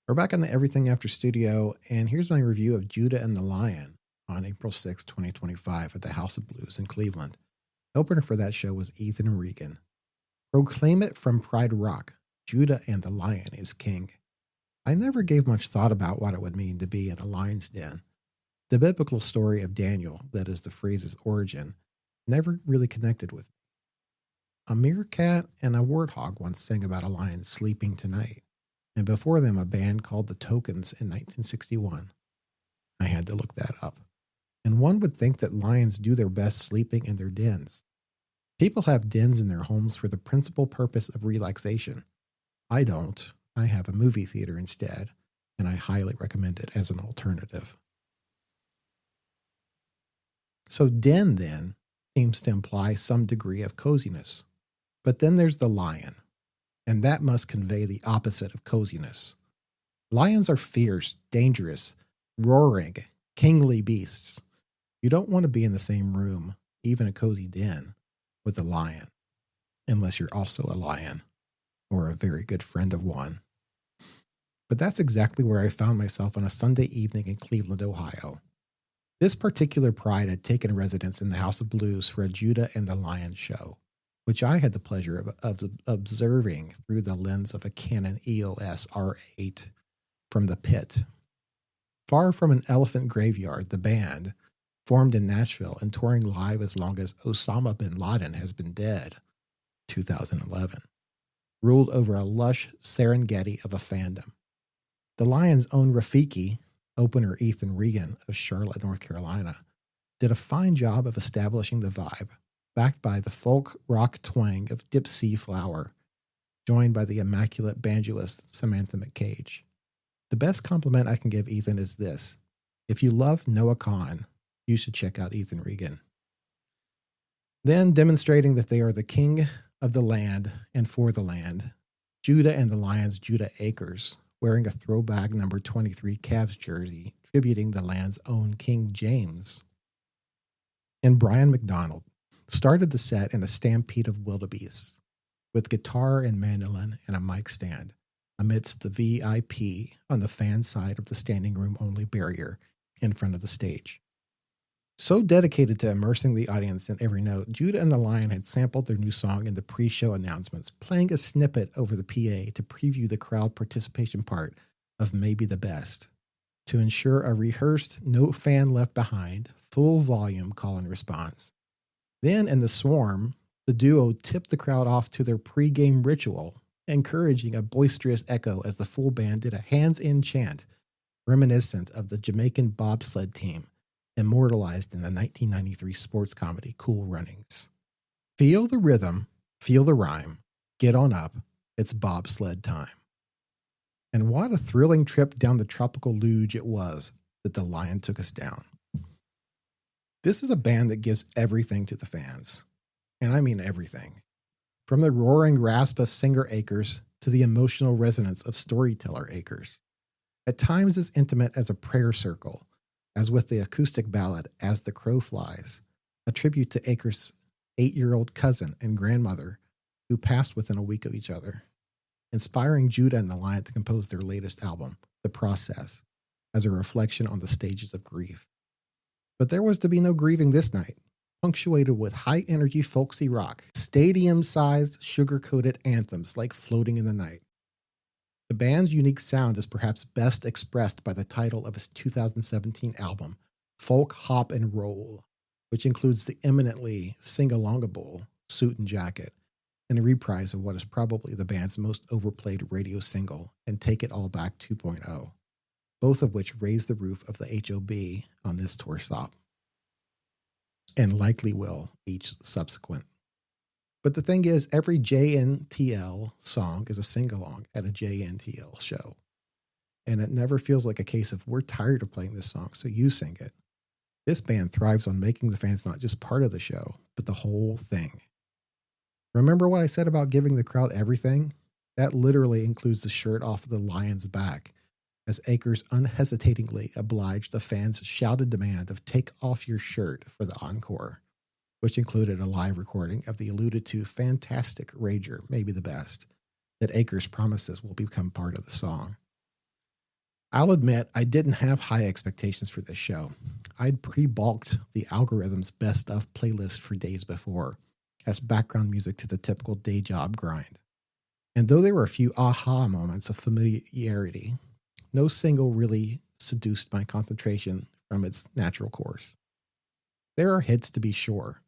We're back on the Everything After studio, and here's my review of Judah and the Lion on April 6, 2025 at the House of Blues in Cleveland. The opener for that show was Ethan Regan. Proclaim it from Pride Rock. Judah and the Lion is king. I never gave much thought about what it would mean to be in a lion's den. The biblical story of Daniel, that is the phrase's origin, never really connected with me. A meerkat and a warthog once sang about a lion sleeping tonight, and before them a band called the Tokens in 1961. I had to look that up. And one would think that lions do their best sleeping in their dens. People have dens in their homes for the principal purpose of relaxation. I don't. I have a movie theater instead, and I highly recommend it as an alternative. So den, then, seems to imply some degree of coziness. But then there's the lion, and that must convey the opposite of coziness. Lions are fierce, dangerous, roaring, kingly beasts. You don't want to be in the same room, even a cozy den, with a lion, unless you're also a lion, or a very good friend of one. But that's exactly where I found myself on a Sunday evening in Cleveland, Ohio. This particular pride had taken residence in the House of Blues for a Judah and the Lion show, which I had the pleasure of observing through the lens of a Canon EOS R8 from the pit. Far from an elephant graveyard, the band, formed in Nashville and touring live as long as Osama bin Laden has been dead, 2011, ruled over a lush Serengeti of a fandom. The Lions' own Rafiki, opener Ethan Regan of Charlotte, North Carolina, did a fine job of establishing the vibe, backed by the folk rock twang of Dip Sea Flower, joined by the immaculate banjoist Samantha McCage. The best compliment I can give Ethan is this: if you love Noah Kahan, you should check out Ethan Regan. Then, demonstrating that they are the king of the land and for the land, Judah and the Lions' Judah Akers, wearing a throwback number 23 Cavs jersey, tributing the land's own King James. And Brian McDonald started the set in a stampede of wildebeests, with guitar and mandolin and a mic stand, amidst the VIP on the fan side of the standing room only barrier in front of the stage. So dedicated to immersing the audience in every note, Judah and the Lion had sampled their new song in the pre-show announcements, playing a snippet over the PA to preview the crowd participation part of Maybe the Best, to ensure a rehearsed, no fan left behind, full volume call and response. Then in the swarm, the duo tipped the crowd off to their pre-game ritual, encouraging a boisterous echo as the full band did a hands-in chant reminiscent of the Jamaican bobsled team immortalized in the 1993 sports comedy Cool Runnings. Feel the rhythm, feel the rhyme, get on up, it's bobsled time. And what a thrilling trip down the tropical luge it was that the Lion took us down. This is a band that gives everything to the fans. And I mean everything. From the roaring rasp of singer Akers to the emotional resonance of storyteller Akers. At times as intimate as a prayer circle, as with the acoustic ballad As the Crow Flies, a tribute to Akers' 8-year-old cousin and grandmother who passed within a week of each other, inspiring Judah and the Lion to compose their latest album, The Process, as a reflection on the stages of grief. But there was to be no grieving this night, punctuated with high-energy folksy rock, stadium-sized, sugar-coated anthems like Floating in the Night. The band's unique sound is perhaps best expressed by the title of his 2017 album, Folk Hop and Roll, which includes the eminently sing-alongable Suit and Jacket, and a reprise of what is probably the band's most overplayed radio single, and Take It All Back 2.0, both of which raised the roof of the HOB on this tour stop, and likely will each subsequent. But the thing is, every JNTL song is a sing-along at a JNTL show. And it never feels like a case of, we're tired of playing this song, so you sing it. This band thrives on making the fans not just part of the show, but the whole thing. Remember what I said about giving the crowd everything? That literally includes the shirt off of the Lion's back, as Akers unhesitatingly obliged the fans' shouted demand of take off your shirt for the encore, which included a live recording of the alluded to fantastic Rager, Maybe the Best, that Akers promises will become part of the song. I'll admit I didn't have high expectations for this show. I'd pre-bulked the algorithm's best of playlist for days before as background music to the typical day job grind. And though there were a few aha moments of familiarity, no single really seduced my concentration from its natural course. There are hits to be sure,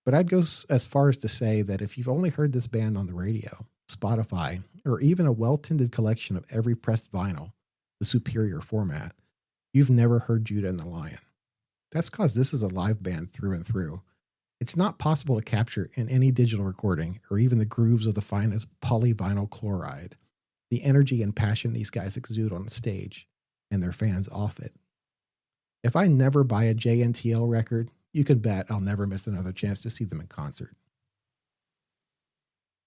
but I'd go as far as to say that if you've only heard this band on the radio, Spotify, or even a well-tended collection of every pressed vinyl, the superior format, you've never heard Judah and the Lion. That's because this is a live band through and through. It's not possible to capture in any digital recording or even the grooves of the finest polyvinyl chloride, the energy and passion these guys exude on the stage and their fans off it. If I never buy a JNTL record, you can bet I'll never miss another chance to see them in concert.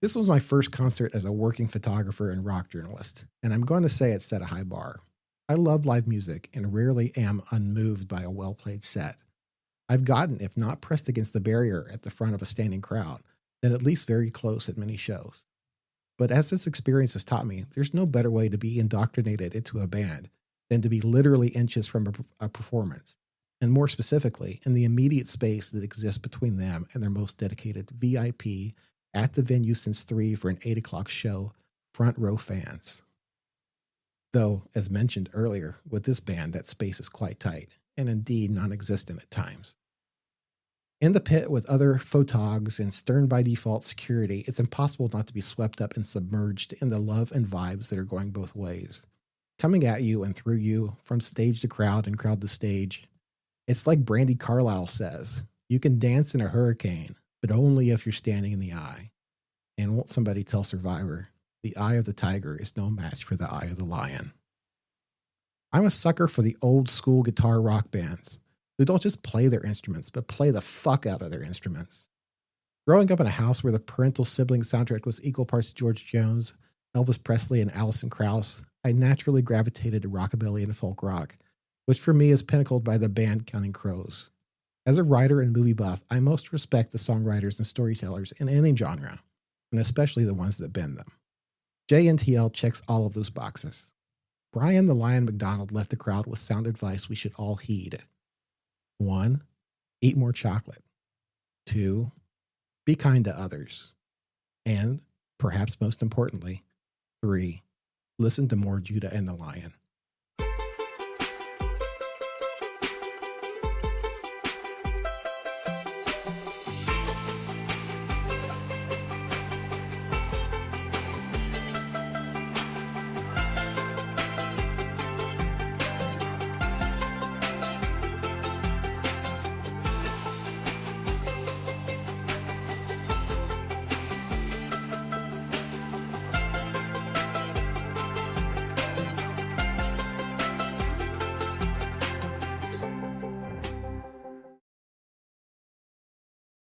This was my first concert as a working photographer and rock journalist, and I'm going to say it set a high bar. I love live music and rarely am unmoved by a well-played set. I've gotten, if not pressed against the barrier at the front of a standing crowd, then at least very close at many shows. But as this experience has taught me, there's no better way to be indoctrinated into a band than to be literally inches from a performance, and more specifically, in the immediate space that exists between them and their most dedicated VIP at the venue since 3 for an 8 o'clock show, front row fans. Though, as mentioned earlier, with this band, that space is quite tight, and indeed non-existent at times. In the pit with other photogs and stern by default security, it's impossible not to be swept up and submerged in the love and vibes that are going both ways. Coming at you and through you, from stage to crowd and crowd to stage. It's like Brandy Carlisle says, you can dance in a hurricane, but only if you're standing in the eye. And won't somebody tell Survivor, the eye of the tiger is no match for the eye of the lion. I'm a sucker for the old school guitar rock bands who don't just play their instruments, but play the fuck out of their instruments. Growing up in a house where the parental sibling soundtrack was equal parts George Jones, Elvis Presley, and Alison Krauss, I naturally gravitated to rockabilly and folk rock, which for me is pinnacled by the band Counting Crows. As a writer and movie buff, I most respect the songwriters and storytellers in any genre, and especially the ones that bend them. JNTL checks all of those boxes. Brian the Lion McDonald left the crowd with sound advice we should all heed. 1. Eat more chocolate. 2. Be kind to others. And, perhaps most importantly, 3. Listen to more Judah and the Lion.